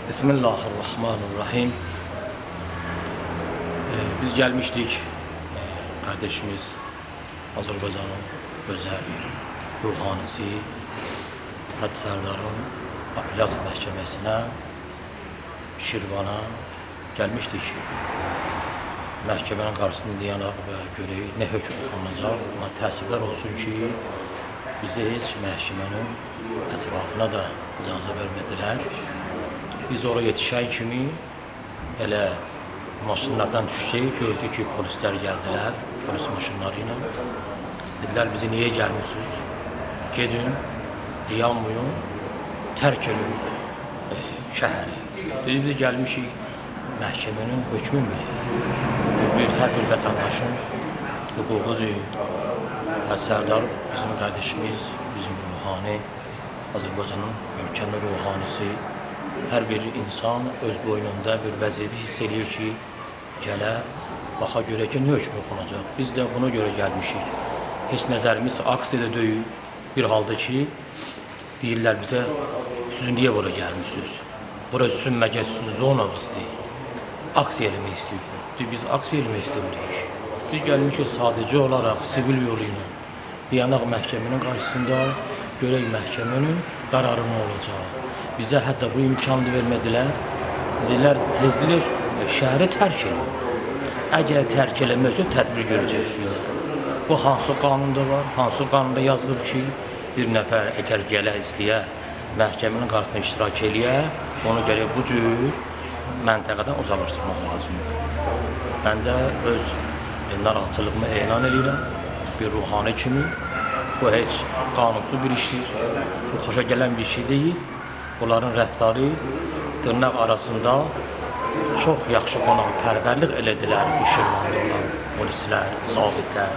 Bismillahirrahmanirrahim. Biz gelmiştik. Kardeşimiz Azerbaycan'ın güzel ruhanisi Hacı Serdar'ın apellasya məhkəməsinə, Şirvana gelmiştik ki, məhkəmənin qarşısında dayanaq və görək nə hökm oxunacaq. Amma təəssüflər olsun ki, bize heç məhkəmənin ətrafına da icazə vermədilər. Biz oraya yetişən kimi elə maşınlardan düşsək, gördük ki, polislər gəldilər, polis maşınları ilə. Dedilər, bizi niyə gəlmişsiniz? Gedin, dayanmayın, tərk edin şəhəri. Dedi, biz gəlmişik məhkəmənin hökmünü bilir. Hər bir vətəndaşın hüququdur. Hacı Serdar bizim kardeşimiz, bizim ruhani, Azərbaycanın görkəmli ruhanisi. Hər bir insan öz boynunda bir vəzifə hiss edir ki, gələ, baxa görə ki, nə hökm oxunacaq. Biz də buna görə gəlmişik. Heç nəzərimiz aksiyada deyil. Bir halda ki, deyirlər bizə, siz niyə bura gəlmişsiniz? Bura sizin məqəssiz zonamızdır. Aksiya eləmək istəyirsiniz. Biz aksiya eləmək istəmirik. Biz gəlmişik sadəcə olaraq sivil yolu ilə. Dayanaq məhkəmənin qarşısında görək məhkəmənin qərarı nə olacaq. Bizə hətta bu imkanı vermədilər. Dedilər, tezliklə şəhəri tərk edin. Əgər tərk eləməsə tədbir görəcəksiniz. Bu hansı qanunda var? Hansı qanunda yazılır ki, bir nəfər əgər gələ istəyə, məhkəmənin qarşısında iştirak eləyə, onu gələk bu cür məntəqədən uzaqlaşdırmaq lazımdır. Mən də öz narahatçılığımı elan edirəm. Bir ruhani kimi bu heç qanunsuz bir işdir. Bu xoşa gələn bir şey deyil. Bunların rəftarı dırnaq arasında çox yaxşı qonaqpərvərlik elədilər bu Şirvanda olan polislər, zabitlər.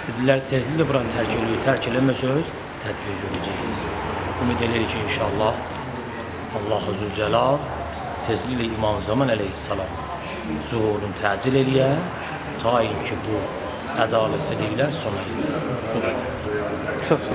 Dedilər, tezliklə buranı tərk edilir, tərk eləməsəz tədbir görəcəyik. Ümid edirik ki, inşallah Allah-u Zülcəlal tezliklə İmam Zaman əleyhissalam zuhurunu təcil eləyə, ta ki bu ədaletsizliklər sona yedir. Bu qədər. Çok